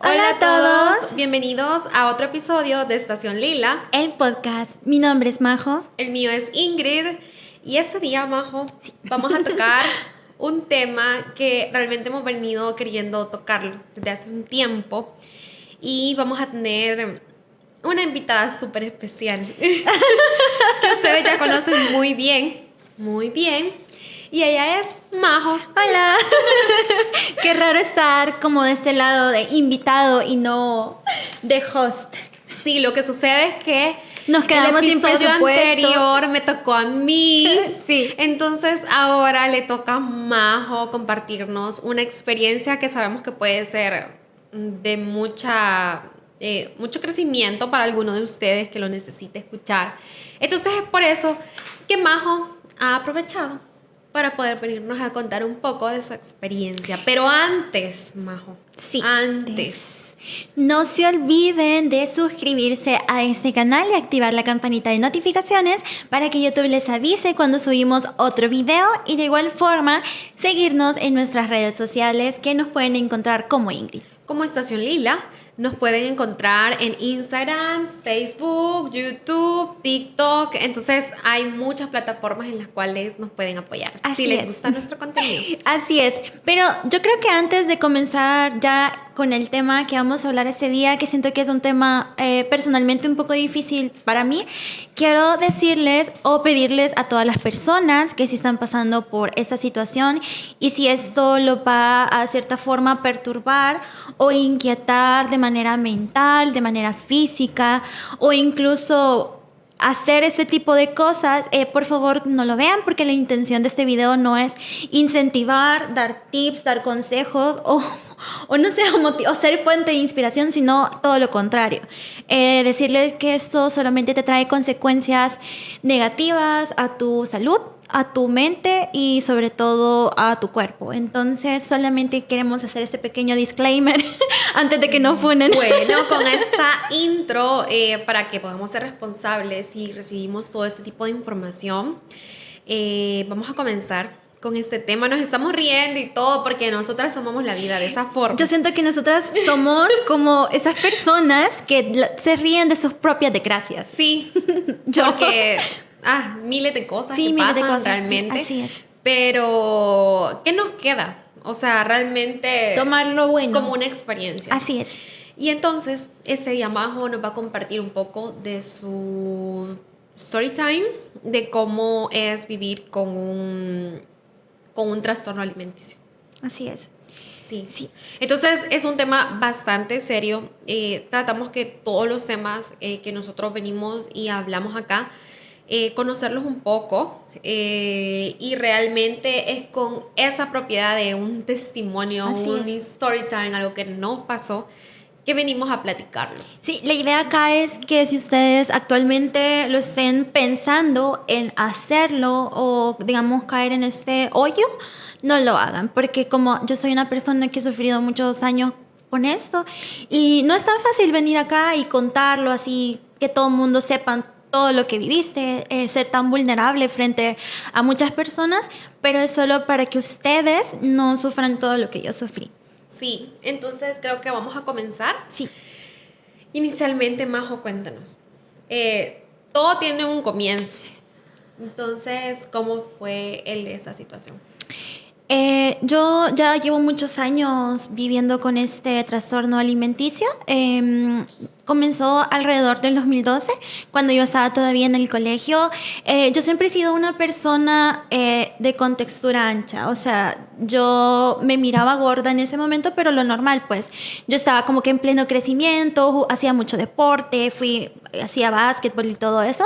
Hola a todos, bienvenidos a otro episodio de Estación Lila, el podcast. Mi nombre es Majo. El mío es Ingrid. Y este día, Majo, vamos a tocar un tema que realmente hemos venido queriendo tocarlo desde hace un tiempo. Y vamos a tener una invitada súper especial que ustedes ya conocen muy bien, muy bien. Y ella es Majo. Hola. Qué raro estar como de este lado de invitado y no de host. Sí, lo que sucede es que nos quedamos el episodio sin presupuesto anterior me tocó a mí. Sí. Entonces ahora le toca a Majo compartirnos una experiencia que sabemos que puede ser de mucho crecimiento para alguno de ustedes que lo necesite escuchar. Entonces es por eso que Majo ha aprovechado para poder venirnos a contar un poco de su experiencia. Pero antes, Majo. Sí. Antes. No se olviden de suscribirse a este canal y activar la campanita de notificaciones para que YouTube les avise cuando subimos otro video. Y de igual forma, seguirnos en nuestras redes sociales que nos pueden encontrar como Ingrid. Como Estación Lila, nos pueden encontrar en Instagram, Facebook, YouTube, TikTok. Entonces hay muchas plataformas en las cuales nos pueden apoyar. Así si les es. gusta nuestro contenido. Así es, pero yo creo que antes de comenzar ya con el tema que vamos a hablar este día, que siento que es un tema personalmente un poco difícil para mí, quiero decirles o pedirles a todas las personas que sí están pasando por esta situación y si esto lo va a cierta forma perturbar o inquietar de manera mental, de manera física o incluso hacer este tipo de cosas, por favor no lo vean porque la intención de este video no es incentivar, dar tips, dar consejos o no sé, o ser fuente de inspiración, sino todo lo contrario. Decirles que esto solamente te trae consecuencias negativas a tu salud, a tu mente y sobre todo a tu cuerpo. Entonces solamente queremos hacer este pequeño disclaimer antes de que nos funen. Bueno, con esta intro, para que podamos ser responsables y recibimos todo este tipo de información, vamos a comenzar con este tema. Nos estamos riendo y todo porque nosotras somos la vida de esa forma. Yo siento que nosotras somos como esas personas que se ríen de sus propias desgracias. Sí, porque miles de cosas sí, que miles pasan de cosas, realmente. Sí, así es. Pero, ¿qué nos queda? O sea, realmente tomarlo bueno como una experiencia. Así es. Y entonces, ese día Majo nos va a compartir un poco de su story time, de cómo es vivir con un trastorno alimenticio. Así es. Sí. Entonces es un tema bastante serio. Tratamos que todos los temas que nosotros venimos y hablamos acá, conocerlos un poco y realmente es con esa propiedad de un testimonio, story time, algo que nos pasó, que venimos a platicarlo. Sí, la idea acá es que si ustedes actualmente lo estén pensando en hacerlo o digamos caer en este hoyo, no lo hagan, porque como yo soy una persona que he sufrido muchos años con esto y no es tan fácil venir acá y contarlo así, que todo el mundo sepa todo lo que viviste, ser tan vulnerable frente a muchas personas, pero es solo para que ustedes no sufran todo lo que yo sufrí. Sí, entonces creo que vamos a comenzar. Sí. Inicialmente, Majo, cuéntanos. Todo tiene un comienzo. Entonces, ¿cómo fue el de esa situación? Yo ya llevo muchos años viviendo con este trastorno alimenticio. Comenzó alrededor del 2012, cuando yo estaba todavía en el colegio. Yo siempre he sido una persona de contextura ancha, o sea, yo me miraba gorda en ese momento, pero lo normal, pues. Yo estaba como que en pleno crecimiento, hacía mucho deporte, hacía básquetbol y todo eso,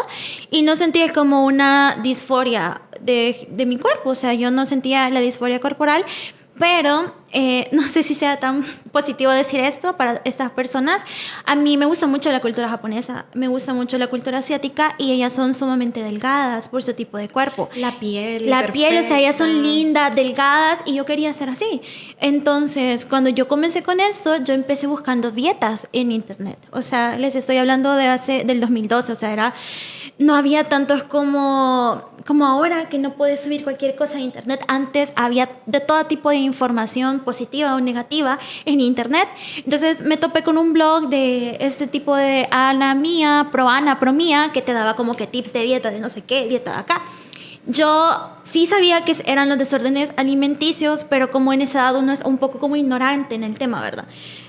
y no sentía como una disforia de mi cuerpo, o sea, yo no sentía la disforia corporal, pero no sé si sea tan positivo decir esto para estas personas. A mí me gusta mucho la cultura japonesa, me gusta mucho la cultura asiática y ellas son sumamente delgadas por su tipo de cuerpo. La piel, o sea, ellas son lindas, delgadas y yo quería ser así. Entonces, cuando yo comencé con esto, yo empecé buscando dietas en internet. O sea, les estoy hablando del 2012, o sea, era no había tantos como ahora, que no puedes subir cualquier cosa a internet. Antes había de todo tipo de información positiva o negativa en internet. Entonces me topé con un blog de este tipo de Ana Mía, Pro Mía, que te daba como que tips de dieta de no sé qué, dieta de acá. Yo sí sabía que eran los desórdenes alimenticios, pero como en esa edad uno es un poco como ignorante en el tema, ¿verdad?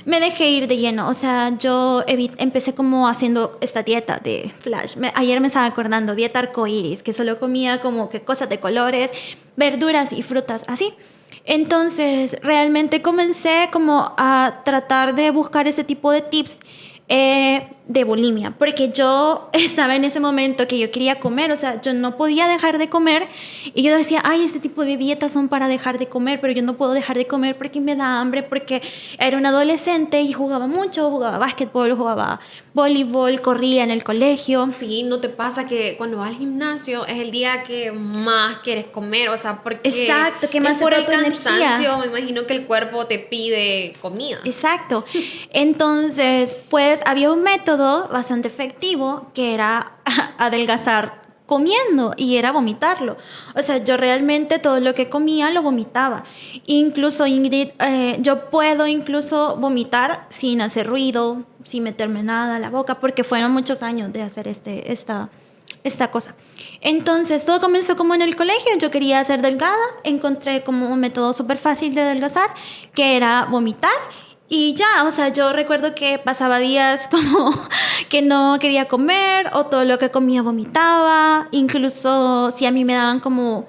Me dejé ir de lleno, o sea, yo empecé como haciendo esta dieta de Flash. Ayer me estaba acordando, dieta arcoíris, que solo comía como que cosas de colores, verduras y frutas, así. Entonces, realmente comencé como a tratar de buscar ese tipo de tips de bulimia, porque yo estaba en ese momento que yo quería comer, o sea, yo no podía dejar de comer y yo decía, ay, este tipo de dietas son para dejar de comer, pero yo no puedo dejar de comer porque me da hambre, porque era un adolescente y jugaba mucho, jugaba básquetbol, jugaba voleibol, corría en el colegio. Sí, ¿no te pasa que cuando vas al gimnasio es el día que más quieres comer? O sea, porque Exacto, que más es por el tu energía. cansancio, me imagino que el cuerpo te pide comida. Exacto. Entonces, pues había un método bastante efectivo que era adelgazar comiendo y era vomitarlo. O sea, yo realmente todo lo que comía lo vomitaba. Incluso, Ingrid, yo puedo incluso vomitar sin hacer ruido, sin meterme nada a la boca, porque fueron muchos años de hacer esta cosa. Entonces, todo comenzó como en el colegio. Yo quería ser delgada. Encontré como un método súper fácil de adelgazar, que era vomitar. Y ya, o sea, yo recuerdo que pasaba días como que no quería comer o todo lo que comía vomitaba. Incluso si a mí me daban como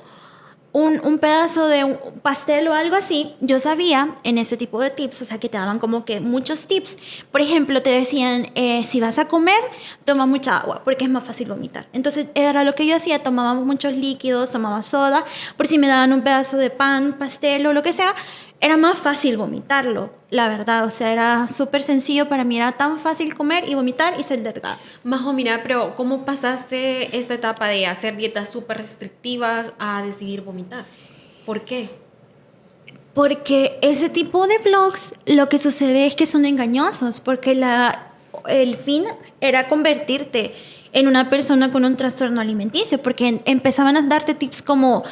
un pedazo de un pastel o algo así, yo sabía en ese tipo de tips, o sea, que te daban como que muchos tips. Por ejemplo, te decían, si vas a comer, toma mucha agua, porque es más fácil vomitar. Entonces, era lo que yo hacía, tomaba muchos líquidos, tomaba soda, por si me daban un pedazo de pan, pastel o lo que sea, era más fácil vomitarlo, la verdad. O sea, era súper sencillo para mí, era tan fácil comer y vomitar y ser delgada. Majo, mira, pero ¿cómo pasaste esta etapa de hacer dietas súper restrictivas a decidir vomitar? ¿Por qué? Porque ese tipo de blogs lo que sucede es que son engañosos, porque el fin era convertirte en una persona con un trastorno alimenticio, porque empezaban a darte tips como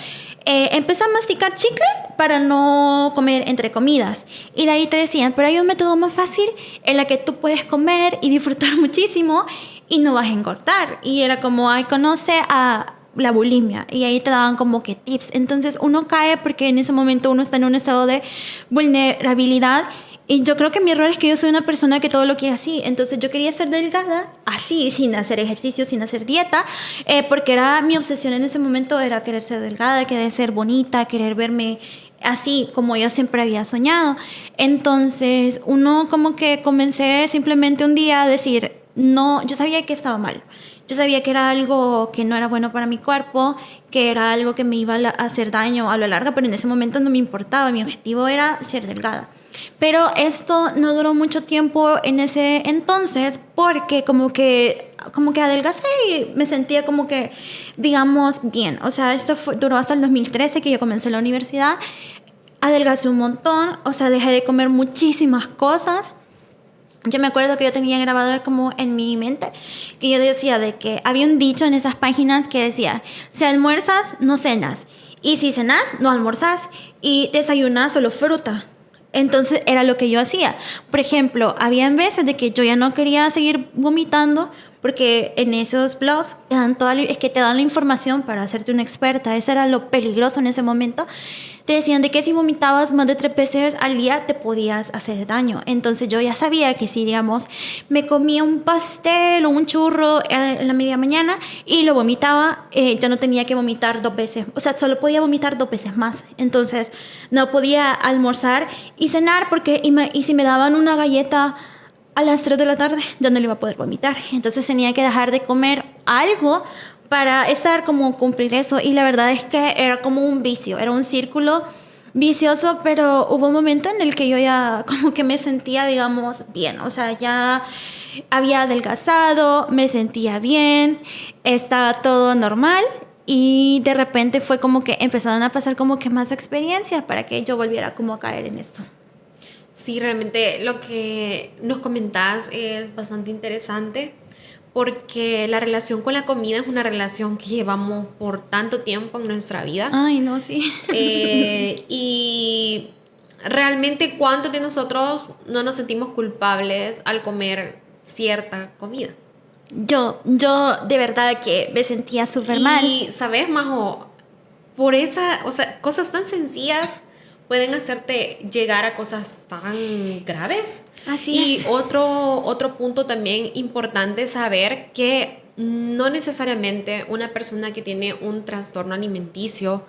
empieza a masticar chicle para no comer entre comidas. Y de ahí te decían, pero hay un método más fácil en la que tú puedes comer y disfrutar muchísimo y no vas a engordar. Y era como, ay, conoce a la bulimia, y ahí te daban como que tips. Entonces uno cae porque en ese momento uno está en un estado de vulnerabilidad. Y yo creo que mi error es que yo soy una persona que todo lo quiere así. Entonces yo quería ser delgada, así, sin hacer ejercicio, sin hacer dieta, porque era mi obsesión en ese momento, era querer ser delgada, querer ser bonita, querer verme así como yo siempre había soñado. Entonces uno como que comencé simplemente un día a decir, no, yo sabía que estaba mal. Yo sabía que era algo que no era bueno para mi cuerpo, que era algo que me iba a hacer daño a lo largo, pero en ese momento no me importaba. Mi objetivo era ser delgada. Pero esto no duró mucho tiempo en ese entonces, porque como que adelgacé y me sentía como que, digamos, bien. O sea, duró hasta el 2013, que yo comencé la universidad. Adelgacé un montón, o sea, dejé de comer muchísimas cosas. Yo me acuerdo que yo tenía grabado como en mi mente que yo decía de que había un dicho en esas páginas que decía, si almuerzas, no cenas. Y si cenas, no almorzas. Y desayunas solo fruta. Entonces era lo que yo hacía. Por ejemplo, había veces de que yo ya no quería seguir vomitando, porque en esos blogs es que te dan la información para hacerte una experta. Eso era lo peligroso en ese momento. Te decían de que si vomitabas más de 3 veces al día te podías hacer daño. Entonces yo ya sabía que si, digamos, me comía un pastel o un churro en la media mañana y lo vomitaba, yo no tenía que vomitar 2 veces. O sea, solo podía vomitar 2 veces más. Entonces no podía almorzar y cenar, porque y si me daban una galleta a las 3 de la tarde, yo no le iba a poder vomitar. Entonces tenía que dejar de comer algo para estar como cumplir eso. Y la verdad es que era como un vicio, era un círculo vicioso, pero hubo un momento en el que yo ya como que me sentía, digamos, bien. O sea, ya había adelgazado, me sentía bien, estaba todo normal. Y de repente fue como que empezaron a pasar como que más experiencias para que yo volviera como a caer en esto. Sí, realmente lo que nos comentás es bastante interesante, porque la relación con la comida es una relación que llevamos por tanto tiempo en nuestra vida. Ay, no, sí. Y realmente, ¿cuántos de nosotros no nos sentimos culpables al comer cierta comida? Yo de verdad que me sentía súper mal. Y, ¿sabes, Majo? Por esa, o sea, cosas tan sencillas pueden hacerte llegar a cosas tan graves. Así es. Y otro punto también importante saber que no necesariamente una persona que tiene un trastorno alimenticio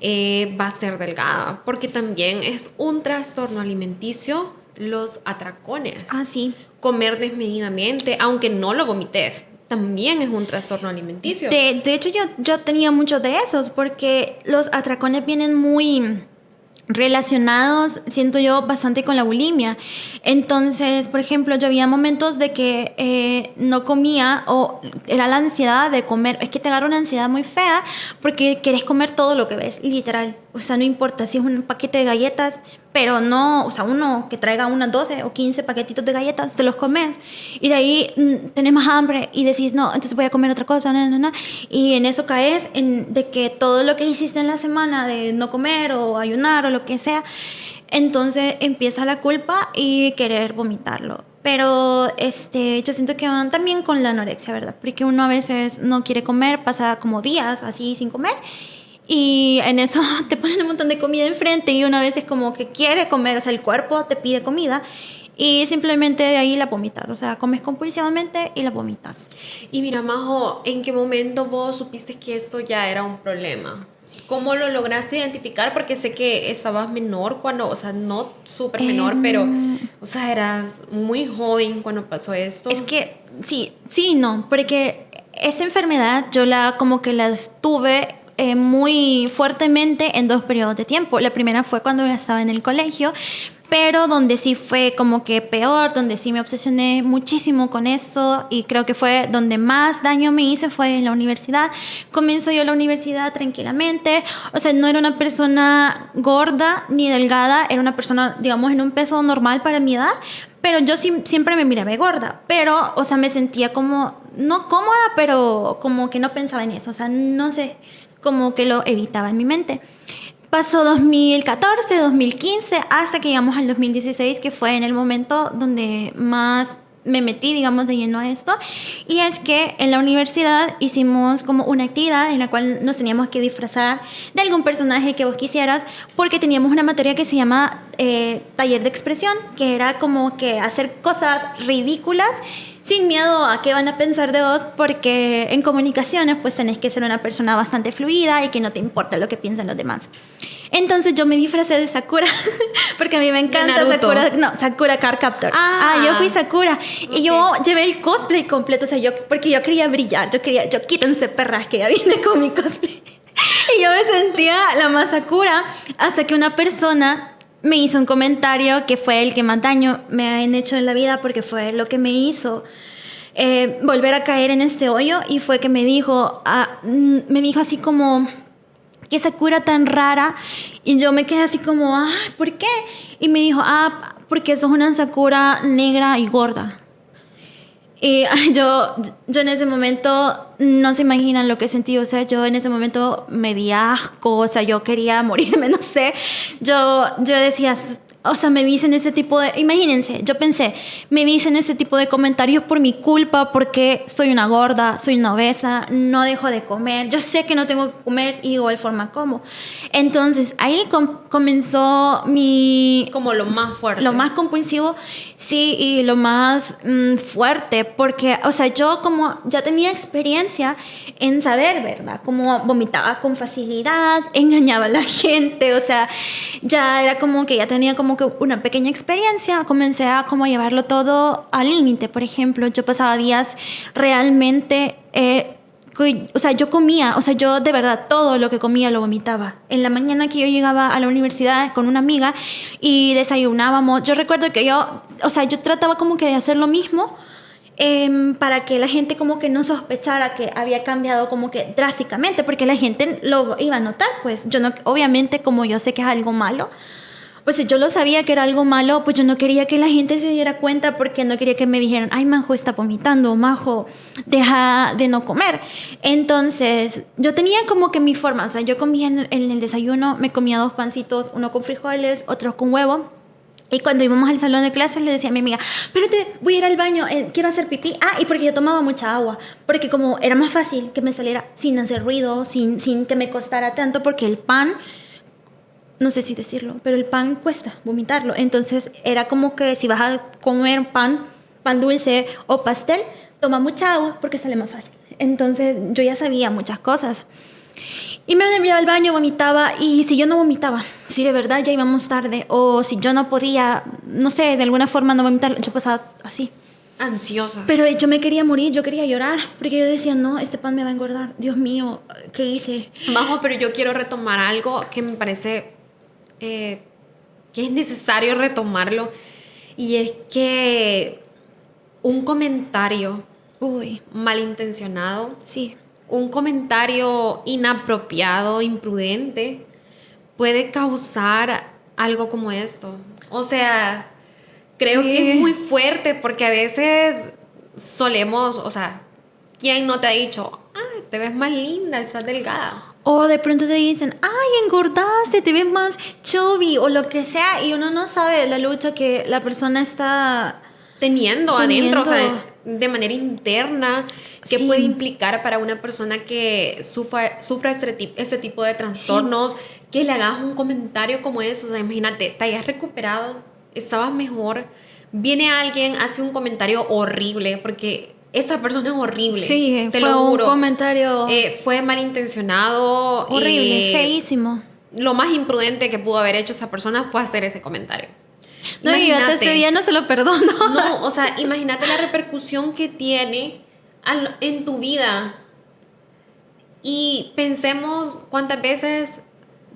va a ser delgada, porque también es un trastorno alimenticio los atracones. Ah, sí. Comer desmedidamente, aunque no lo vomites, también es un trastorno alimenticio. De hecho, yo tenía muchos de esos porque los atracones vienen muy relacionados, siento yo, bastante con la bulimia. Entonces, por ejemplo, yo había momentos de que no comía o era la ansiedad de comer. Es que te agarra una ansiedad muy fea porque quieres comer todo lo que ves, literal. O sea, no importa si es un paquete de galletas, pero no, o sea, uno que traiga unas 12 o 15 paquetitos de galletas, te los comes. Y de ahí tenés más hambre y decís, no, entonces voy a comer otra cosa, no. Y en eso caes de que todo lo que hiciste en la semana de no comer o ayunar o lo que sea, entonces empieza la culpa y querer vomitarlo. Pero yo siento que van también con la anorexia, ¿verdad? Porque uno a veces no quiere comer, pasa como días así sin comer. Y en eso te ponen un montón de comida enfrente y una vez es como que quiere comer, o sea, el cuerpo te pide comida y simplemente de ahí la vomitas, o sea, comes compulsivamente y la vomitas. Y mira, Majo, ¿en qué momento vos supiste que esto ya era un problema? ¿Cómo lo lograste identificar? Porque sé que estabas menor cuando, o sea, no súper menor, pero, o sea, eras muy joven cuando pasó esto. Es que sí, no, porque esta enfermedad yo como que la tuve muy fuertemente en 2 periodos de tiempo. La primera fue cuando ya estaba en el colegio, pero donde sí fue como que peor, donde sí me obsesioné muchísimo con eso y creo que fue donde más daño me hice fue en la universidad. Comienzo yo la universidad tranquilamente, o sea, no era una persona gorda ni delgada, era una persona, digamos, en un peso normal para mi edad, pero yo siempre me miraba gorda, pero, o sea, me sentía como, no cómoda, pero como que no pensaba en eso, o sea, no sé, como que lo evitaba en mi mente. Pasó 2014, 2015, hasta que llegamos al 2016, que fue en el momento donde más me metí, digamos, de lleno a esto. Y es que en la universidad hicimos como una actividad en la cual nos teníamos que disfrazar de algún personaje que vos quisieras, porque teníamos una materia que se llama taller de expresión, que era como que hacer cosas ridículas sin miedo a qué van a pensar de vos, porque en comunicaciones pues tenés que ser una persona bastante fluida y que no te importa lo que piensan los demás. Entonces yo me disfracé de Sakura, porque a mí me encanta Sakura. No, Sakura Card Captor. Yo fui Sakura. Okay. Y yo llevé el cosplay completo, o sea, porque yo quería brillar, yo quítense perras que ya vine con mi cosplay. Y yo me sentía la más Sakura, hasta que una persona me hizo un comentario que fue el que más daño me han hecho en la vida, porque fue lo que me hizo volver a caer en este hoyo, y fue que me dijo así como, qué Sakura tan rara, y yo me quedé así como, ¿por qué? Y me dijo, porque sos una Sakura negra y gorda. Y yo en ese momento, no se imaginan lo que sentí, o sea, yo en ese momento me di asco, o sea, yo quería morirme, no sé, yo decía, o sea, me dicen ese tipo de, imagínense, yo pensé, me dicen ese tipo de comentarios por mi culpa, porque soy una gorda, soy una obesa, no dejo de comer, yo sé que no tengo que comer y de igual forma como. Entonces ahí comenzó como lo más fuerte. Lo más compulsivo, sí, y lo más fuerte, porque, o sea, yo como ya tenía experiencia en saber, ¿verdad? Como vomitaba con facilidad, engañaba a la gente, o sea, ya era como que ya tenía como que una pequeña experiencia, comencé a como llevarlo todo al límite. Por ejemplo, yo pasaba días realmente, o sea, yo comía, o sea, yo de verdad todo lo que comía lo vomitaba. En la mañana que yo llegaba a la universidad con una amiga y desayunábamos, yo recuerdo que yo trataba como que de hacer lo mismo, para que la gente como que no sospechara que había cambiado como que drásticamente, porque la gente lo iba a notar, pues yo no, obviamente, como yo sé que es algo malo, pues si yo lo sabía que era algo malo, pues yo no quería que la gente se diera cuenta porque no quería que me dijeran, ay, Majo está vomitando, Majo, deja de no comer. Entonces, yo tenía como que mi forma, o sea, yo comía en el desayuno, me comía 2 pancitos, uno con frijoles, otro con huevo. Y cuando íbamos al salón de clases le decía a mi amiga, espérate, voy a ir al baño, quiero hacer pipí. Ah, y porque yo tomaba mucha agua, porque como era más fácil que me saliera sin hacer ruido, sin que me costara tanto, porque el pan, no sé si decirlo, pero el pan cuesta vomitarlo. Entonces era como que si vas a comer pan dulce o pastel, toma mucha agua porque sale más fácil. Entonces yo ya sabía muchas cosas. Y me enviaba al baño, vomitaba, y si yo no vomitaba, si de verdad ya íbamos tarde, o si yo no podía, no sé, de alguna forma no vomitar, yo pasaba así. Ansiosa. Pero yo me quería morir, yo quería llorar, porque yo decía, no, este pan me va a engordar, Dios mío, ¿qué hice? Majo, pero yo quiero retomar algo que me parece que es necesario retomarlo, y es que un comentario Uy, malintencionado, sí. un comentario inapropiado, imprudente, puede causar algo como esto. O sea, creo Sí. que es muy fuerte porque a veces solemos, o sea, ¿quién no te ha dicho, ah, te ves más linda, estás delgada? O de pronto te dicen, ay, engordaste, te ves más chubby, o lo que sea, y uno no sabe la lucha que la persona está Teniendo adentro, o sea, teniendo. de manera interna, que Sí. puede implicar para una persona que sufra este tipo de trastornos, que le hagas un comentario como eso. O sea, imagínate, te hayas recuperado, estabas mejor, viene alguien, hace un comentario horrible, porque esa persona es horrible, Sí, te fue lo un juro. comentario Fue malintencionado. horrible, feísimo. Lo más imprudente que pudo haber hecho esa persona fue hacer ese comentario. No, y hasta este día no se lo perdono. No, o sea, imagínate la repercusión que tiene en tu vida. Y pensemos cuántas veces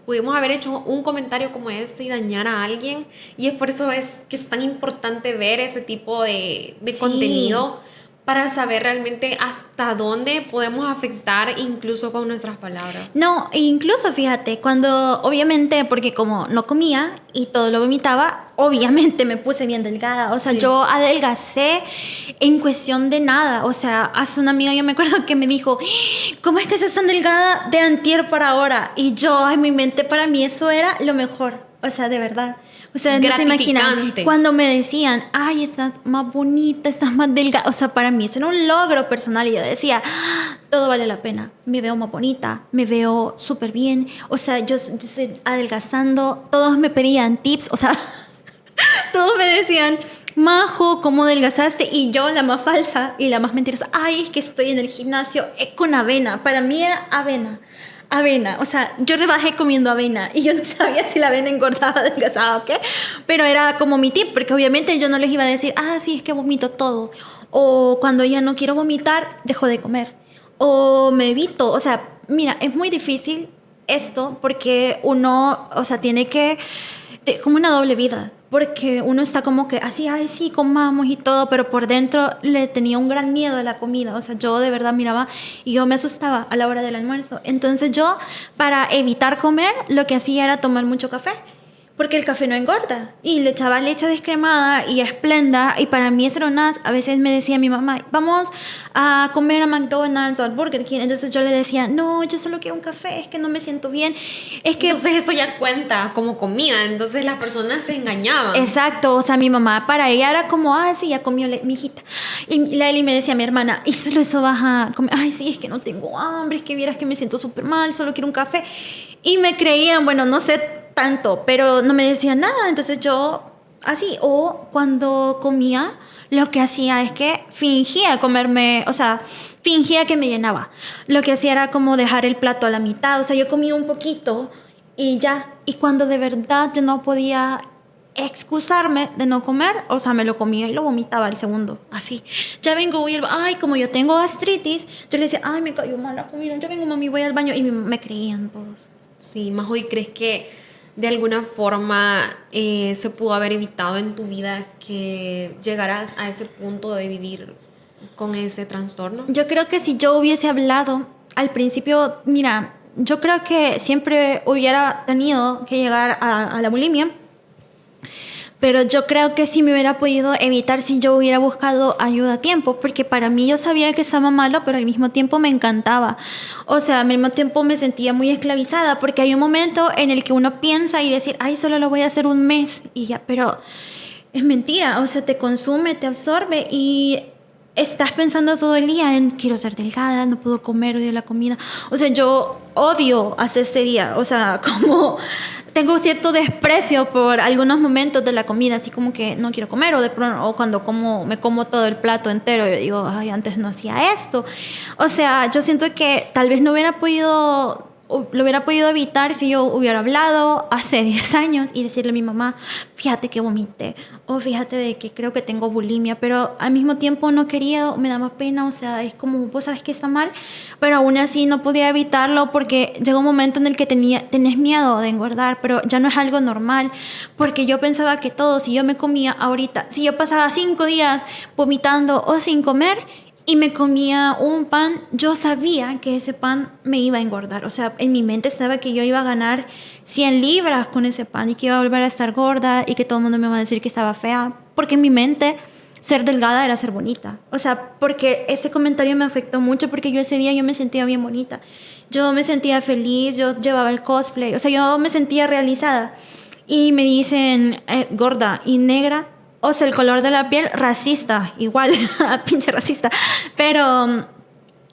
pudimos haber hecho un comentario como este y dañar a alguien. Y es por eso es que es tan importante ver ese tipo de Sí. contenido, para saber realmente hasta dónde podemos afectar, incluso con nuestras palabras. No, incluso fíjate, cuando obviamente, porque como no comía y todo lo vomitaba, obviamente me puse bien delgada. O sea, Sí. yo adelgacé en cuestión de nada. O sea, hace una amiga, yo me acuerdo que me dijo, ¿cómo es que estás tan delgada de antier para ahora? Y yo, en mi mente, para mí eso era lo mejor. O sea, de verdad. Ustedes no se imaginan Gratificante. cuando me decían, ay, estás más bonita, estás más delgada. O sea, para mí eso era un logro personal. Y yo decía, "Ah, todo vale la pena. Me veo más bonita, me veo súper bien. O sea, yo estoy adelgazando. Todos me pedían tips. O sea, todos me decían, Majo, ¿cómo adelgazaste? Y yo, la más falsa y la más mentirosa, ay, es que estoy en el gimnasio con avena. Para mí era avena. Avena, o sea, yo rebajé comiendo avena y yo no sabía si la avena engordaba, adelgazaba o qué, pero era como mi tip, porque obviamente yo no les iba a decir, ah, sí, es que vomito todo, o cuando ya no quiero vomitar, dejo de comer, o me evito, o sea, mira, es muy difícil esto porque uno, o sea, tiene que, como una doble vida, porque uno está como que así, ay, sí, comamos y todo, pero por dentro le tenía un gran miedo a la comida. O sea, yo de verdad miraba y yo me asustaba a la hora del almuerzo. Entonces yo, para evitar comer, lo que hacía era tomar mucho café, porque el café no engorda. Y le echaba leche descremada y esplenda, y para mí eso era nada. A veces me decía mi mamá, vamos a comer a McDonald's o al Burger King. Entonces yo le decía, no, yo solo quiero un café, es que no me siento bien. Es que Entonces eso ya cuenta como comida, entonces las personas se engañaban. exacto, o sea, mi mamá para ella era como, ah, sí, ya comió mi hijita. Y la Eli me decía, mi hermana, y solo eso vas a comer. Ay, sí, es que no tengo hambre, es que vieras que me siento súper mal, solo quiero un café. Y me creían, bueno, no sé tanto, pero no me decían nada. Entonces yo, así, o cuando comía, lo que hacía es que fingía comerme, o sea, fingía que me llenaba. Lo que hacía era como dejar el plato a la mitad, o sea, yo comía un poquito y ya. Y cuando de verdad yo no podía excusarme de no comer, o sea, me lo comía y lo vomitaba al segundo, así. Ya vengo, voy al baño, ay, como yo tengo gastritis, yo le decía, ay, me cayó mal la comida, ya vengo, mami, voy al baño, y me creían todos. Sí, Majo, ¿y crees que de alguna forma se pudo haber evitado en tu vida que llegaras a ese punto de vivir con ese trastorno? Yo creo que si yo hubiese hablado al principio, mira, yo creo que siempre hubiera tenido que llegar a la bulimia, Pero yo creo que sí me hubiera podido evitar si yo hubiera buscado ayuda a tiempo, porque para mí yo sabía que estaba malo, pero al mismo tiempo me encantaba. O sea, al mismo tiempo me sentía muy esclavizada, porque hay un momento en el que uno piensa y decir, ay, solo lo voy a hacer un mes y ya, pero es mentira, o sea, te consume, te absorbe y estás pensando todo el día en quiero ser delgada, no puedo comer, odio la comida. O sea, yo odio hacer este día, o sea, como tengo cierto desprecio por algunos momentos de la comida, así como que no quiero comer, o de pronto, o cuando como, me como todo el plato entero, yo digo, ay, antes no hacía esto. O sea, yo siento que tal vez no hubiera podido, lo hubiera podido evitar si yo hubiera hablado hace 10 años y decirle a mi mamá, fíjate que vomité, o fíjate de que creo que tengo bulimia, pero al mismo tiempo no quería, me daba pena, o sea, es como, vos sabes que está mal, pero aún así no podía evitarlo porque llegó un momento en el que tenés miedo de engordar, pero ya no es algo normal, porque yo pensaba que todo, si yo me comía ahorita, si yo pasaba 5 días vomitando o sin comer, y me comía un pan, yo sabía que ese pan me iba a engordar. O sea, en mi mente estaba que yo iba a ganar 100 libras con ese pan y que iba a volver a estar gorda y que todo el mundo me iba a decir que estaba fea. Porque en mi mente ser delgada era ser bonita. O sea, porque ese comentario me afectó mucho porque yo ese día yo me sentía bien bonita. Yo me sentía feliz, yo llevaba el cosplay. O sea, yo me sentía realizada. Y me dicen gorda y negra. O sea, el color de la piel, racista, igual, pinche racista. Pero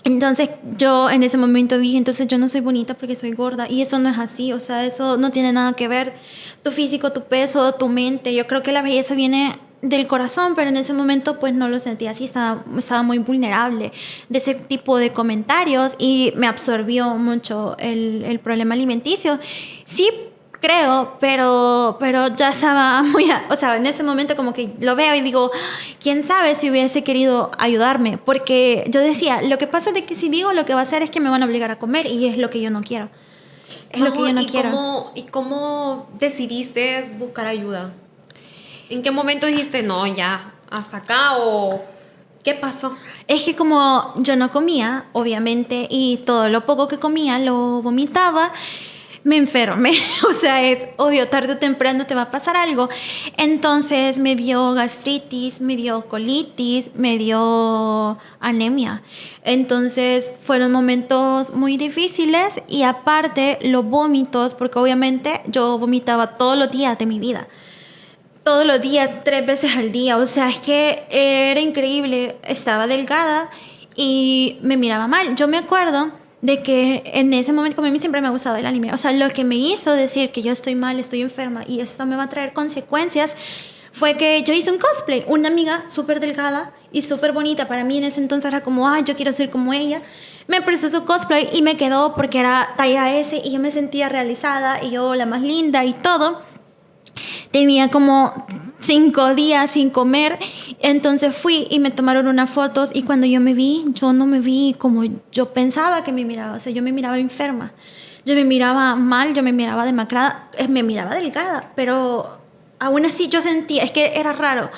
entonces yo en ese momento dije, entonces yo no soy bonita porque soy gorda. Y eso no es así, o sea, eso no tiene nada que ver. Tu físico, tu peso, tu mente. Yo creo que la belleza viene del corazón, pero en ese momento pues no lo sentía así, estaba muy vulnerable de ese tipo de comentarios y me absorbió mucho el problema alimenticio. Sí, creo, pero ya estaba muy, o sea, en ese momento como que lo veo y digo, quién sabe si hubiese querido ayudarme, porque yo decía, lo que pasa es de que si digo lo que va a hacer es que me van a obligar a comer y es lo que yo no quiero. Es lo que yo no quiero. ¿Y cómo decidiste buscar ayuda? ¿En qué momento dijiste, no, ya, hasta acá? ¿O qué pasó? Es que como yo no comía, obviamente, y todo lo poco que comía lo vomitaba, me enfermé. O sea, es obvio, tarde o temprano te va a pasar algo. Entonces me dio gastritis, me dio colitis, me dio anemia. Entonces fueron momentos muy difíciles y aparte los vómitos, porque obviamente yo vomitaba todos los días de mi vida. Todos los días, 3 veces al día. O sea, es que era increíble. Estaba delgada y me miraba mal. Yo me acuerdo de que en ese momento, como a mí siempre me ha gustado el anime, o sea, lo que me hizo decir que yo estoy mal, estoy enferma y esto me va a traer consecuencias, fue que yo hice un cosplay. Una amiga súper delgada y súper bonita, para mí en ese entonces era como, ay, yo quiero ser como ella. Me prestó su cosplay y me quedó porque era talla S y yo me sentía realizada y yo la más linda y todo. Tenía como 5 días sin comer, entonces fui y me tomaron unas fotos y cuando yo me vi, yo no me vi como yo pensaba que me miraba, o sea, yo me miraba enferma, yo me miraba mal, yo me miraba demacrada, me miraba delgada, pero aún así yo sentía, es que era raro,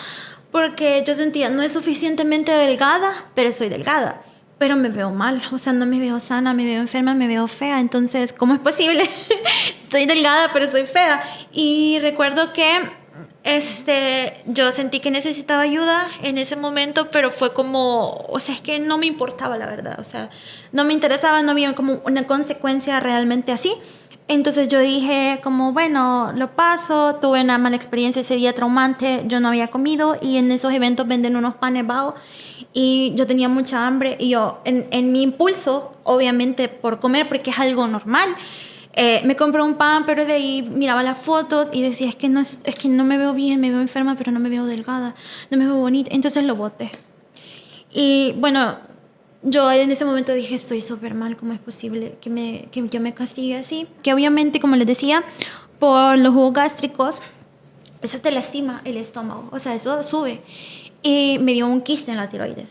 porque yo sentía, no es suficientemente delgada, pero soy delgada. Pero me veo mal, o sea, no me veo sana, me veo enferma, me veo fea. Entonces, ¿cómo es posible? Estoy delgada, pero soy fea. Y recuerdo que yo sentí que necesitaba ayuda en ese momento, pero fue como, o sea, es que no me importaba la verdad. O sea, no me interesaba, no había como una consecuencia realmente así. Entonces yo dije como, bueno, lo paso, tuve una mala experiencia ese día traumante, yo no había comido y en esos eventos venden unos panes bao y yo tenía mucha hambre y yo en mi impulso, obviamente por comer, porque es algo normal, me compré un pan, pero de ahí miraba las fotos y decía, es que no me veo bien, me veo enferma, pero no me veo delgada, no me veo bonita, entonces lo boté. Y bueno, yo en ese momento dije, estoy súper mal, ¿cómo es posible que yo me castigue así? Que obviamente, como les decía, por los jugos gástricos, eso te lastima el estómago, o sea, eso sube. Y me dio un quiste en la tiroides.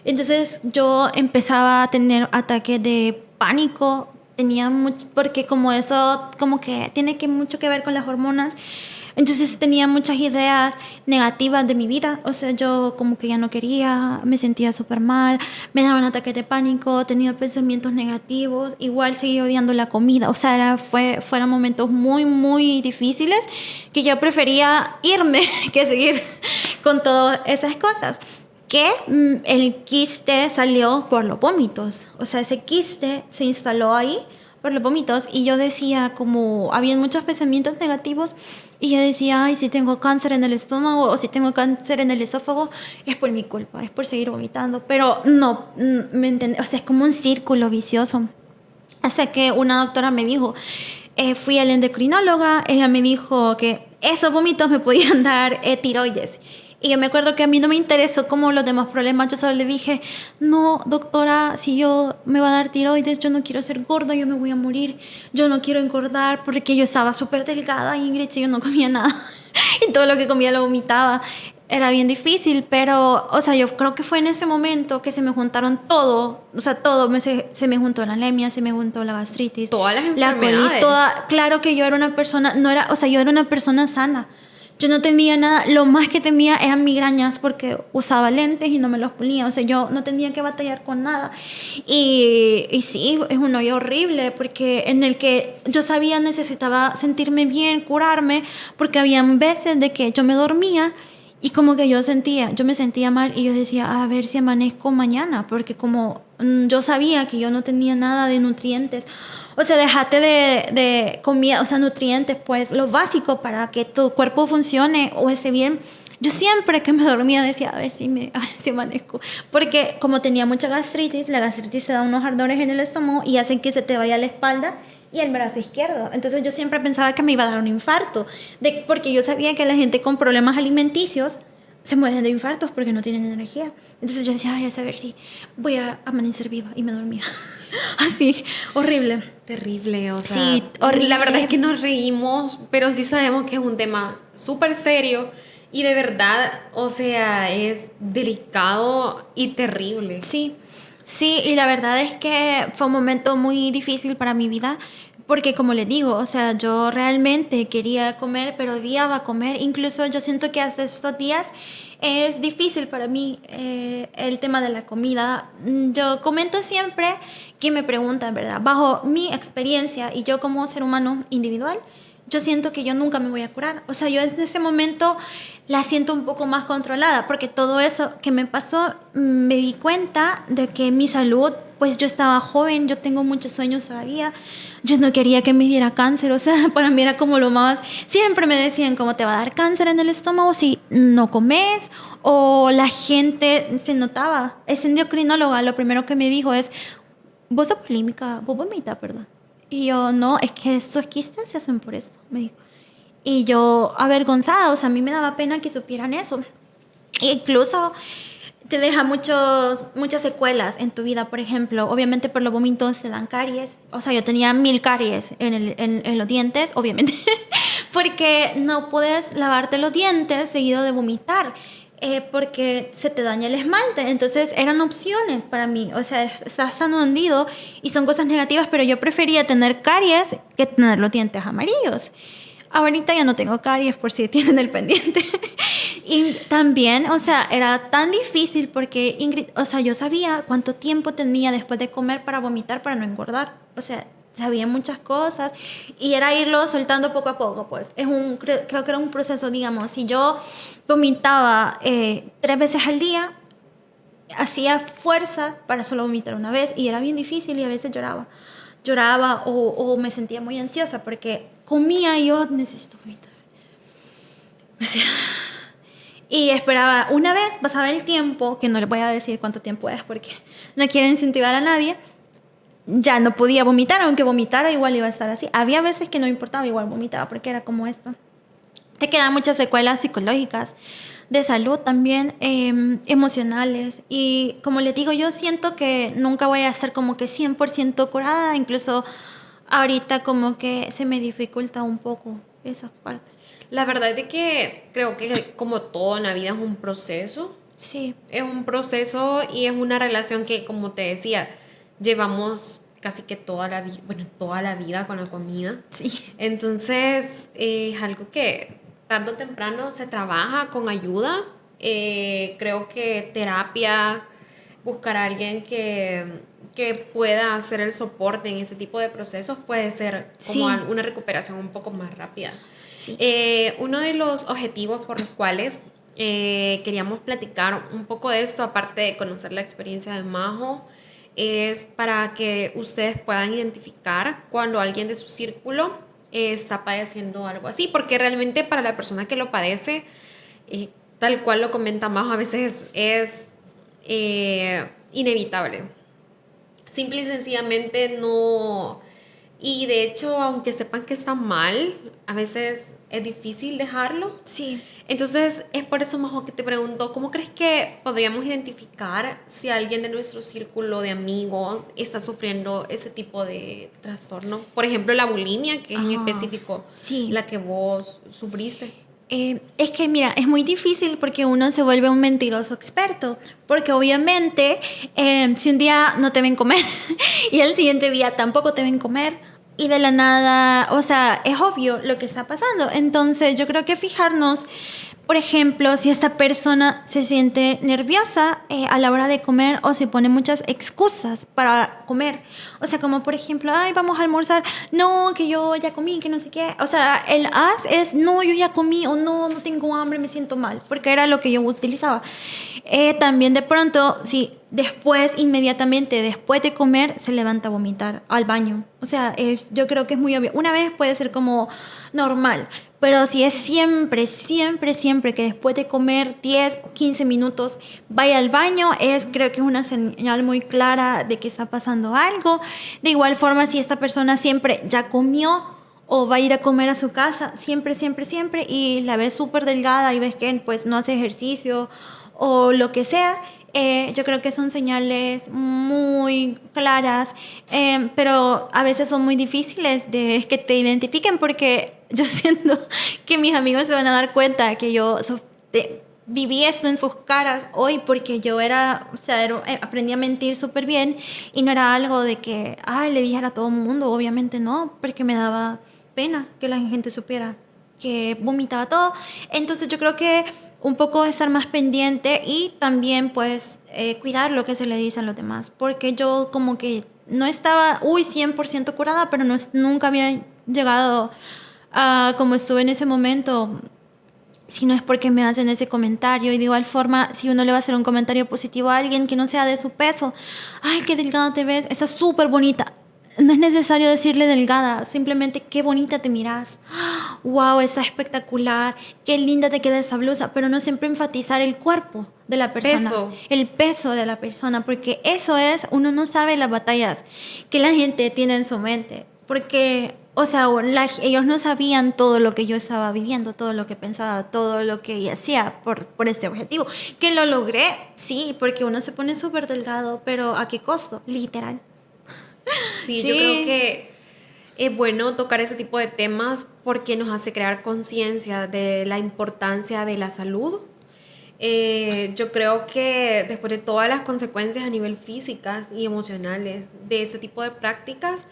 Entonces yo empezaba a tener ataques de pánico, tenía mucho, porque como eso, como que tiene mucho que ver con las hormonas, Entonces tenía muchas ideas negativas de mi vida. O sea, yo como que ya no quería, me sentía súper mal, me daban ataques de pánico, tenía pensamientos negativos. Igual seguía odiando la comida. O sea, fueron momentos muy, muy difíciles que yo prefería irme que seguir con todas esas cosas. Que el quiste salió por los vómitos. O sea, ese quiste se instaló ahí por los vómitos y yo decía como, habían muchos pensamientos negativos y yo decía, ay, si tengo cáncer en el estómago o si tengo cáncer en el esófago, es por mi culpa, es por seguir vomitando. Pero no, ¿me entiendes? O sea, es como un círculo vicioso. Hasta que una doctora me dijo, fui a la endocrinóloga, ella me dijo que esos vómitos me podían dar tiroides. Y yo me acuerdo que a mí no me interesó como los demás problemas. Yo solo le dije, no, doctora, si yo me va a dar tiroides, yo no quiero ser gorda, yo me voy a morir. Yo no quiero engordar porque yo estaba súper delgada, Ingrid, si yo no comía nada. Y todo lo que comía lo vomitaba. Era bien difícil, pero, o sea, yo creo que fue en ese momento que se me juntaron todo. O sea, todo. Se me juntó la anemia, se me juntó la gastritis. Todas las La enfermedades. colitis, toda. Claro que yo era una persona, no era, o sea, yo era una persona sana. Yo no tenía nada, lo más que tenía eran migrañas porque usaba lentes y no me los ponía, o sea, yo no tenía que batallar con nada. Y sí, es un hoyo horrible porque en el que yo sabía necesitaba sentirme bien, curarme, porque habían veces de que yo me dormía y como que yo me sentía mal y yo decía, a ver si amanezco mañana, porque como yo sabía que yo no tenía nada de nutrientes. O sea, déjate de comida, o sea, nutrientes, pues lo básico para que tu cuerpo funcione o esté bien. Yo siempre que me dormía decía, a ver si amanezco. Porque como tenía mucha gastritis, la gastritis te da unos ardores en el estómago y hacen que se te vaya la espalda y el brazo izquierdo. Entonces yo siempre pensaba que me iba a dar un infarto, porque yo sabía que la gente con problemas alimenticios se mueren de infartos porque no tienen energía. Entonces yo decía, ay, a saber si voy a amanecer viva. Y me dormía. Así, horrible. Terrible, o sea, Sí, horrible. la verdad es que nos reímos, pero sí sabemos que es un tema súper serio y de verdad, o sea, es delicado y terrible. Sí, sí, y la verdad es que fue un momento muy difícil para mi vida, porque como les digo, o sea, yo realmente quería comer, pero odiaba comer. Incluso yo siento que hasta estos días es difícil para mí el tema de la comida. Yo comento siempre que me preguntan, ¿verdad? Bajo mi experiencia y yo como ser humano individual, yo siento que yo nunca me voy a curar. O sea, yo en ese momento la siento un poco más controlada, porque todo eso que me pasó, me di cuenta de que mi salud, pues yo estaba joven, yo tengo muchos sueños todavía, yo no quería que me diera cáncer, o sea, para mí era como lo más, siempre me decían cómo te va a dar cáncer en el estómago si no comes, o la gente se notaba, ese endocrinóloga lo primero que me dijo es, vos sos bulímica, vos vomitas, ¿verdad? Y yo, no, es que estos quistes se hacen por esto, me dijo. Y yo, avergonzada, o sea, a mí me daba pena que supieran eso. E incluso te deja muchas secuelas en tu vida, por ejemplo. Obviamente por los vómitos te dan caries. O sea, yo tenía 1000 caries en los dientes, obviamente, porque no puedes lavarte los dientes seguido de vomitar. Porque se te daña el esmalte. Entonces eran opciones para mí. O sea, estás tan hundido y son cosas negativas, pero yo prefería tener caries que tener los dientes amarillos. Ahorita ya no tengo caries por si tienen el pendiente. Y también, o sea, era tan difícil porque Ingrid, o sea, yo sabía cuánto tiempo tenía después de comer para vomitar, para no engordar. O sea, sabía muchas cosas y era irlo soltando poco a poco, pues. Creo que era un proceso, digamos. Si yo vomitaba 3 veces al día, hacía fuerza para solo vomitar una vez y era bien difícil y a veces lloraba o me sentía muy ansiosa porque comía y yo necesito vomitar. Y esperaba, una vez pasaba el tiempo, que no les voy a decir cuánto tiempo es porque no quiero incentivar a nadie, ya no podía vomitar, aunque vomitara igual iba a estar así. Había veces que no importaba, igual vomitaba porque era como esto. Te quedan muchas secuelas psicológicas, de salud también, emocionales. Y como les digo, yo siento que nunca voy a ser como que 100% curada, incluso ahorita como que se me dificulta un poco esa parte. La verdad es de que creo que como todo en la vida es un proceso. Sí. Es un proceso y es una relación que, como te decía, llevamos casi que toda la vida con la comida. Sí. Entonces, es algo que tarde o temprano se trabaja con ayuda. Creo que terapia, buscar a alguien que pueda hacer el soporte en ese tipo de procesos puede ser como Sí, una recuperación un poco más rápida. sí. Uno de los objetivos por los cuales queríamos platicar un poco de esto, aparte de conocer la experiencia de Majo, es para que ustedes puedan identificar cuando alguien de su círculo está padeciendo algo así, porque realmente para la persona que lo padece, tal cual lo comenta Majo, a veces es inevitable. Simple y sencillamente no. Y de hecho, aunque sepan que está mal, a veces es difícil dejarlo. Sí. Entonces, es por eso, Majo, que te pregunto, ¿cómo crees que podríamos identificar si alguien de nuestro círculo de amigos está sufriendo ese tipo de trastorno? Por ejemplo, la bulimia, que es en Ah, específico sí. la que vos sufriste. Es que, mira, es muy difícil porque uno se vuelve un mentiroso experto. Porque obviamente, si un día no te ven comer y el siguiente día tampoco te ven comer, y de la nada, o sea, es obvio lo que está pasando. Entonces, yo creo que fijarnos, por ejemplo, si esta persona se siente nerviosa a la hora de comer o se pone muchas excusas para comer. O sea, como por ejemplo, ay, vamos a almorzar. No, que yo ya comí, que no sé qué. O sea, el es, no, yo ya comí o no, no tengo hambre, me siento mal. Porque era lo que yo utilizaba. También de pronto, si después, inmediatamente después de comer, se levanta a vomitar al baño. O sea, yo creo que es muy obvio. Una vez puede ser como normal, pero si es siempre, siempre, siempre que después de comer 10 o 15 minutos vaya al baño, creo que es una señal muy clara de que está pasando algo. De igual forma, si esta persona siempre ya comió o va a ir a comer a su casa, siempre, siempre, siempre, y la ves súper delgada y ves que pues no hace ejercicio o lo que sea, yo creo que son señales muy claras, pero a veces son muy difíciles de que te identifiquen porque yo siento que mis amigos se van a dar cuenta que yo viví esto en sus caras hoy porque yo era, o sea, aprendí a mentir súper bien y no era algo de que, ay, le dijera a todo el mundo, obviamente no, porque me daba pena que la gente supiera que vomitaba todo. Entonces yo creo que un poco estar más pendiente y también pues cuidar lo que se le dice a los demás, porque yo como que no estaba, 100% curada, pero no, nunca había llegado a como estuve en ese momento, si no es porque me hacen ese comentario. Y de igual forma, si uno le va a hacer un comentario positivo a alguien que no sea de su peso, ay, qué delgada te ves, estás súper bonita. No es necesario decirle delgada, simplemente qué bonita te miras. Wow, está espectacular, qué linda te queda esa blusa, pero no siempre enfatizar el cuerpo de la persona, Peso. el peso de la persona, porque eso es, uno no sabe las batallas que la gente tiene en su mente, porque, o sea, ellos no sabían todo lo que yo estaba viviendo, todo lo que pensaba, todo lo que hacía por este objetivo. Que lo logré, sí, porque uno se pone súper delgado, pero ¿a qué costo? Literal. Sí, yo creo Sí, que es bueno tocar ese tipo de temas porque nos hace crear conciencia de la importancia de la salud. Yo creo que después de todas las consecuencias a nivel físicas y emocionales de este tipo de prácticas,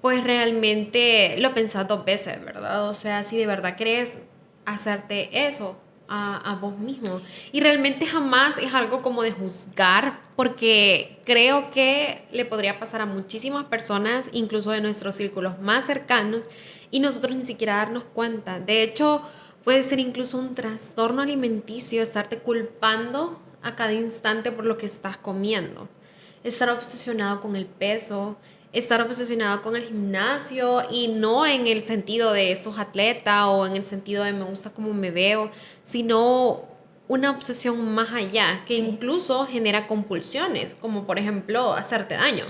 pues realmente lo pensás dos veces, ¿verdad? O sea, si de verdad querés hacerte eso a vos mismo. Y realmente jamás es algo como de juzgar, porque creo que le podría pasar a muchísimas personas, incluso de nuestros círculos más cercanos, y nosotros ni siquiera darnos cuenta. De hecho, puede ser incluso un trastorno alimenticio estarte culpando a cada instante por lo que estás comiendo. Estar obsesionado con el peso, estar obsesionado con el gimnasio y no en el sentido de sos atleta o en el sentido de me gusta cómo me veo, sino una obsesión más allá que sí. incluso genera compulsiones, como por ejemplo hacerte daño.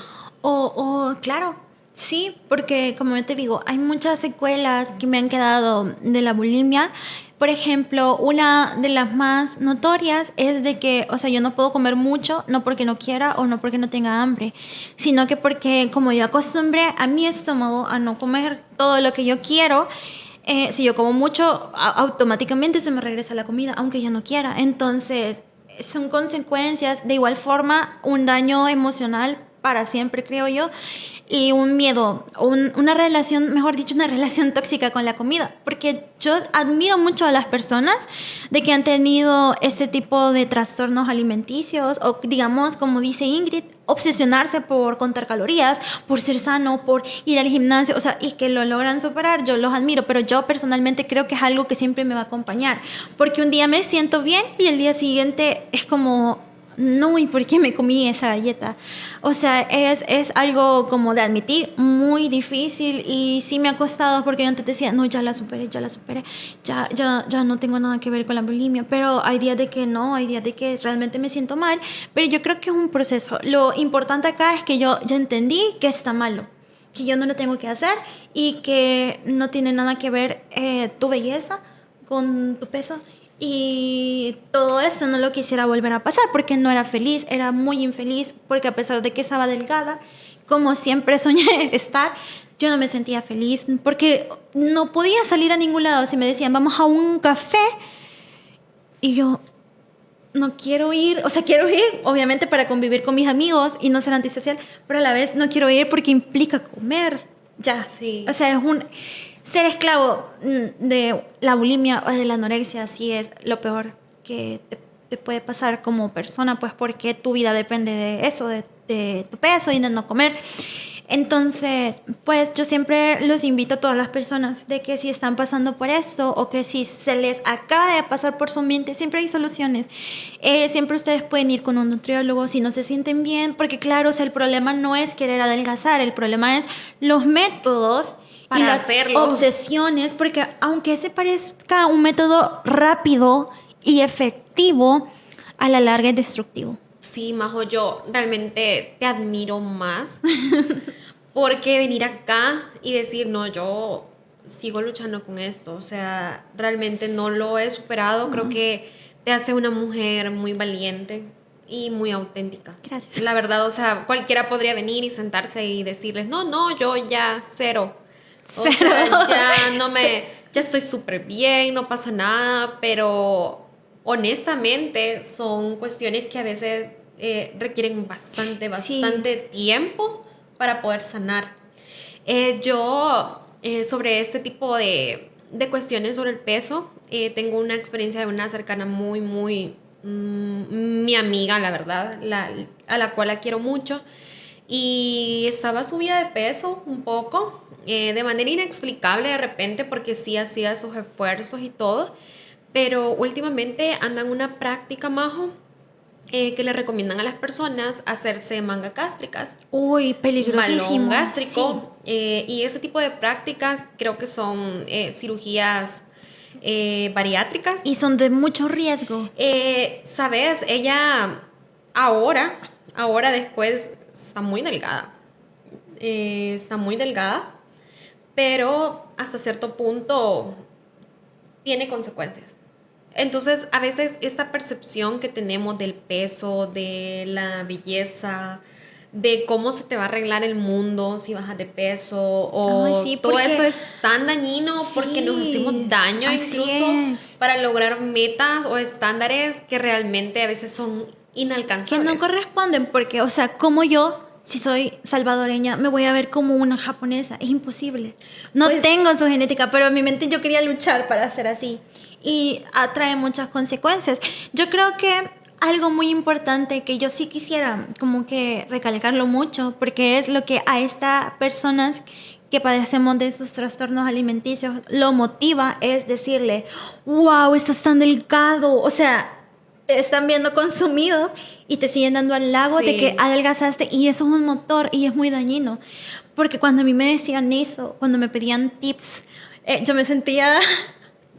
Claro, sí, porque como yo te digo, hay muchas secuelas que me han quedado de la bulimia. Por ejemplo, una de las más notorias es de que, o sea, yo no puedo comer mucho, no porque no quiera o no porque no tenga hambre, sino que porque como yo acostumbré a mi estómago a no comer todo lo que yo quiero, si yo como mucho, automáticamente se me regresa la comida, aunque yo no quiera. Entonces, son consecuencias, de igual forma, un daño emocional para siempre, creo yo. Y un miedo, una relación, mejor dicho, una relación tóxica con la comida. Porque yo admiro mucho a las personas de que han tenido este tipo de trastornos alimenticios o, digamos, como dice Ingrid, obsesionarse por contar calorías, por ser sano, por ir al gimnasio, o sea, y que lo logran superar. Yo los admiro, pero yo personalmente creo que es algo que siempre me va a acompañar. Porque un día me siento bien y el día siguiente es como... No, ¿y por qué me comí esa galleta? O sea, es algo como de admitir, muy difícil y sí me ha costado porque yo antes decía, no, ya la superé, ya no tengo nada que ver con la bulimia, pero hay días de que no, hay días de que realmente me siento mal, pero yo creo que es un proceso. Lo importante acá es que yo ya entendí que está malo, que yo no lo tengo que hacer y que no tiene nada que ver tu belleza con tu peso. Y todo eso no lo quisiera volver a pasar porque no era feliz, era muy infeliz porque a pesar de que estaba delgada, como siempre soñé estar, yo no me sentía feliz porque no podía salir a ningún lado. Si me decían, vamos a un café, y yo no quiero ir, o sea, quiero ir obviamente para convivir con mis amigos y no ser antisocial, pero a la vez no quiero ir porque implica comer, ya. Sí. O sea, es un... Ser esclavo de la bulimia o de la anorexia sí es lo peor que te puede pasar como persona, pues porque tu vida depende de eso, de tu peso y de no comer. Entonces, pues yo siempre los invito a todas las personas de que si están pasando por esto o que si se les acaba de pasar por su mente, siempre hay soluciones. Siempre ustedes pueden ir con un nutriólogo si no se sienten bien, porque claro, o sea, el problema no es querer adelgazar, el problema es los métodos para y las hacerlo. obsesiones, porque aunque ese parezca un método rápido y efectivo, a la larga es destructivo. Sí, Majo, yo realmente te admiro más porque venir acá y decir, no, yo sigo luchando con esto, o sea, realmente no lo he superado, creo que te hace una mujer muy valiente y muy auténtica. Gracias. La verdad, o sea, cualquiera podría venir y sentarse y decirles, no, yo ya cero. O sea, ya estoy súper bien, no pasa nada, pero honestamente son cuestiones que a veces requieren bastante tiempo para poder sanar. Yo, sobre este tipo de cuestiones sobre el peso, tengo una experiencia de una cercana muy, mi amiga, la verdad, a la cual la quiero mucho. Y estaba subida de peso un poco, de manera inexplicable de repente, porque sí hacía sus esfuerzos y todo, pero últimamente anda en una práctica, Majo, que le recomiendan a las personas hacerse mangas gástricas. Uy, peligrosísimo. Balón gástrico. Sí. Y ese tipo de prácticas creo que son cirugías bariátricas. Y son de mucho riesgo. Sabes, ella ahora después está muy delgada. Está muy delgada, pero hasta cierto punto tiene consecuencias. Entonces, a veces esta percepción que tenemos del peso, de la belleza, de cómo se te va a arreglar el mundo si bajas de peso, o sí, todo porque... esto es tan dañino Sí, porque nos hacemos daño así incluso es. para lograr metas o estándares que realmente a veces son inalcanzables. Que no corresponden porque, o sea, como yo, si soy salvadoreña, me voy a ver como una japonesa. Es imposible. No Pues, tengo su genética, pero en mi mente yo quería luchar para ser así. Y atrae muchas consecuencias. Yo creo que algo muy importante que yo sí quisiera como que recalcarlo mucho, porque es lo que a estas personas que padecemos de estos trastornos alimenticios lo motiva, es decirle, wow, estás tan delgado. O sea, te están viendo consumido y te siguen dando halago de que adelgazaste, y eso es un motor y es muy dañino. Porque cuando a mí me decían eso, cuando me pedían tips, yo me sentía...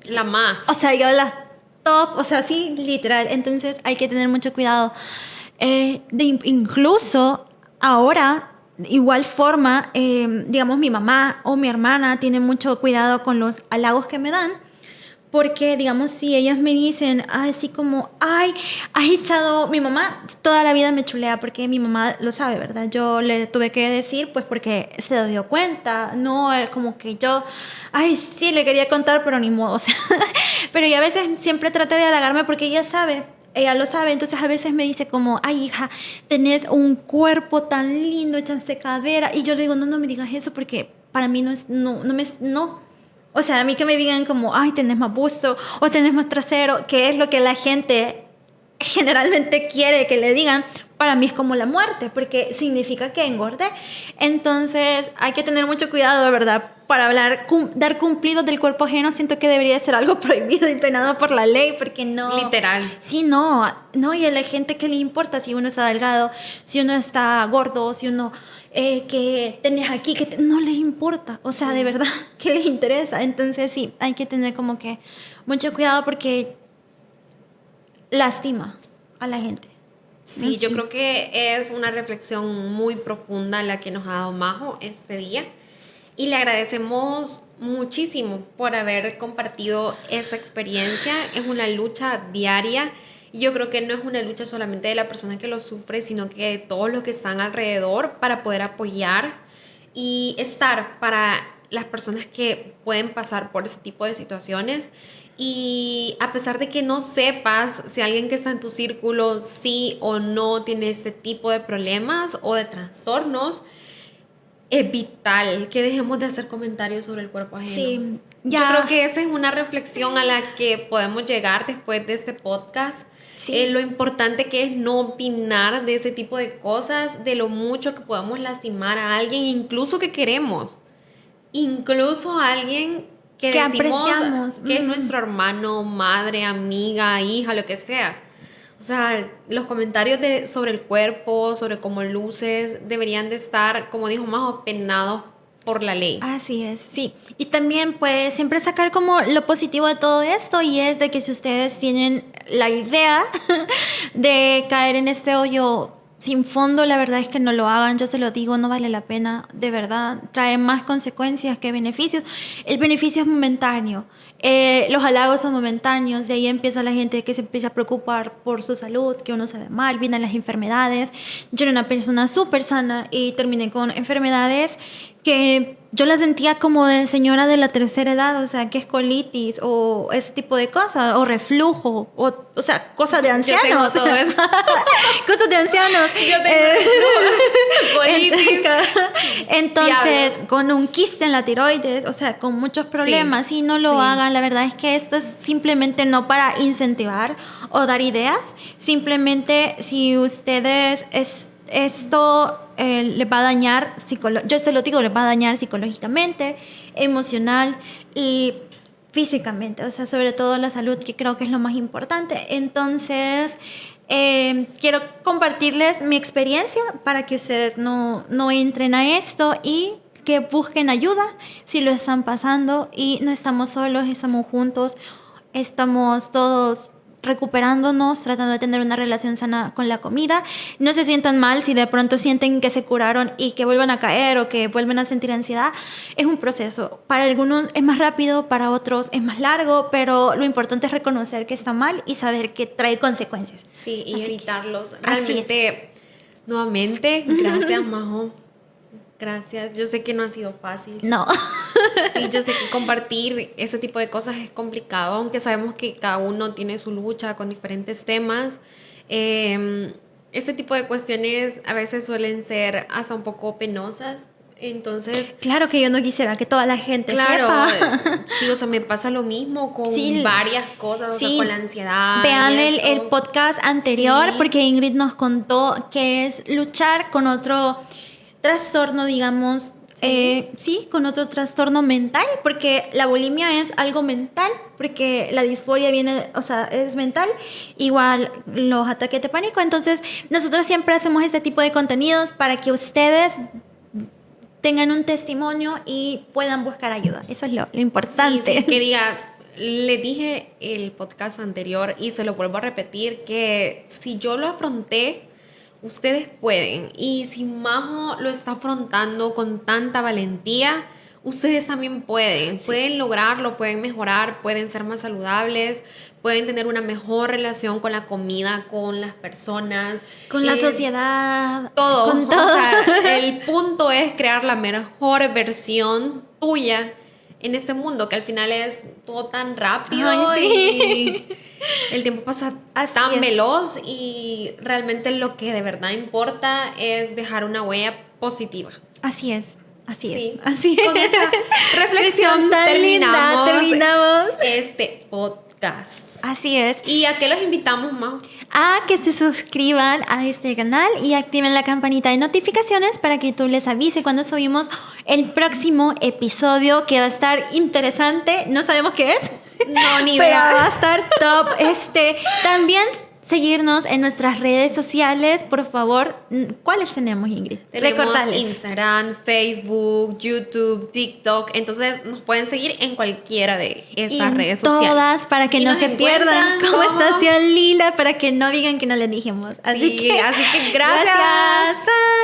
la más. O sea, yo la top, o sea, sí, literal. Entonces hay que tener mucho cuidado. Incluso ahora, igual forma, digamos, mi mamá o mi hermana tienen mucho cuidado con los halagos que me dan. Porque, digamos, si ellas me dicen así como, ay, has echado... Mi mamá toda la vida me chulea porque mi mamá lo sabe, ¿verdad? Yo le tuve que decir, pues, porque se dio cuenta. No, era como que yo, ay, sí, le quería contar, pero ni modo. O sea, pero yo a veces siempre traté de halagarme porque ella sabe. ella lo sabe, entonces a veces me dice como, ay hija, tenés un cuerpo tan lindo, echaste cadera, y yo le digo, no me digas eso porque para mí no es, no. O sea, a mí que me digan como, ay, tenés más busto o tenés más trasero, que es lo que la gente generalmente quiere que le digan, para mí es como la muerte, porque significa que engordé. Entonces hay que tener mucho cuidado, ¿verdad? Para hablar, dar cumplidos del cuerpo ajeno, siento que debería ser algo prohibido y penado por la ley, porque no... Literal. Sí, no, y a la gente que le importa si uno está delgado, si uno está gordo, si uno... que tenés aquí, no les importa, o sea, de verdad, que les interesa. Entonces sí, hay que tener como que mucho cuidado porque lastima a la gente. Sí, yo creo que es una reflexión muy profunda la que nos ha dado Majo este día y le agradecemos muchísimo por haber compartido esta experiencia. Es una lucha diaria y yo creo que no es una lucha solamente de la persona que lo sufre, sino que de todos los que están alrededor para poder apoyar y estar para las personas que pueden pasar por ese tipo de situaciones. Y a pesar de que no sepas si alguien que está en tu círculo sí o no tiene este tipo de problemas o de trastornos, es vital que dejemos de hacer comentarios sobre el cuerpo ajeno. Sí, ya. Yo creo que esa es una reflexión a la que podemos llegar después de este podcast. Sí. Lo importante que es no opinar de ese tipo de cosas, de lo mucho que podamos lastimar a alguien, incluso que queremos. Incluso a alguien que decimos apreciamos. que es nuestro hermano, madre, amiga, hija, lo que sea. O sea, los comentarios sobre el cuerpo, sobre cómo luces, deberían de estar, como dijo Majo, penados por la ley. Así es, sí. Y también pues siempre sacar como lo positivo de todo esto, y es de que si ustedes tienen la idea de caer en este hoyo sin fondo, la verdad es que no lo hagan. Yo se lo digo, no vale la pena, de verdad. Trae más consecuencias que beneficios. El beneficio es momentáneo. Los halagos son momentáneos. De ahí empieza la gente que se empieza a preocupar por su salud, que uno se ve mal, vienen las enfermedades. Yo era una persona súper sana y terminé con enfermedades que yo la sentía como de señora de la tercera edad, o sea, que es colitis o ese tipo de cosas, o reflujo, o sea, cosas de ancianos. Yo tengo todo eso. Cosas de ancianos. Yo tengo colitis. Entonces, Diablo. con un quiste en la tiroides, o sea, con muchos problemas, y no lo hagan. La verdad es que esto es simplemente no para incentivar o dar ideas, simplemente si ustedes esto les va a dañar, yo se lo digo, les va a dañar psicológicamente, emocional y físicamente, o sea, sobre todo la salud, que creo que es lo más importante. Entonces, quiero compartirles mi experiencia para que ustedes no entren a esto y que busquen ayuda si lo están pasando, y no estamos solos, estamos juntos, estamos todos recuperándonos, tratando de tener una relación sana con la comida. No se sientan mal si de pronto sienten que se curaron y que vuelvan a caer o que vuelven a sentir ansiedad. Es un proceso. Para algunos es más rápido, para otros es más largo, pero lo importante es reconocer que está mal y saber que trae consecuencias. Sí, y Así evitarlos. que, Realmente, nuevamente, gracias, Majo. Gracias. Yo sé que no ha sido fácil. No. Sí, yo sé que compartir ese tipo de cosas es complicado, aunque sabemos que cada uno tiene su lucha con diferentes temas. Este tipo de cuestiones a veces suelen ser hasta un poco penosas. Entonces, Claro que yo no quisiera que toda la gente claro, sepa. sí, o sea, me pasa lo mismo con Sí. varias cosas, o sea, Sí. con la ansiedad. Vean y el eso. podcast anterior, Sí. porque Ingrid nos contó que es luchar con otro trastorno, digamos, con otro trastorno mental, porque la bulimia es algo mental, porque la disforia viene, o sea, es mental, igual los ataques de pánico. Entonces, nosotros siempre hacemos este tipo de contenidos para que ustedes tengan un testimonio y puedan buscar ayuda. Eso es lo importante. Sí, que diga, le dije el podcast anterior y se lo vuelvo a repetir, que si yo lo afronté, ustedes pueden. Y si Majo lo está afrontando con tanta valentía, ustedes también pueden. Pueden lograrlo, pueden mejorar, pueden ser más saludables, pueden tener una mejor relación con la comida, con las personas. Con la sociedad. Todo. Con todo. O sea, el punto es crear la mejor versión tuya en este mundo, que al final es todo tan rápido. Ay, sí. El tiempo pasa Así tan es. veloz y realmente lo que de verdad importa es dejar una huella positiva. Así es. Así es. Sí. Así es. Con esa reflexión tan linda, terminamos este podcast. Así es. ¿Y a qué los invitamos, Mau? A que se suscriban a este canal y activen la campanita de notificaciones para que YouTube les avise cuando subimos el próximo episodio, que va a estar interesante. No sabemos qué es. No, ni Pero idea. va a estar top. También seguirnos en nuestras redes sociales, por favor. ¿Cuáles tenemos, Ingrid? Tenemos Recordarles. Instagram, Facebook, YouTube, TikTok. Entonces nos pueden seguir en cualquiera de estas redes sociales. Todas, para que Y no nos se pierdan encuentran como como- Estación Lila, para que no digan que no les dijimos. Sí, así que gracias. Gracias. Bye.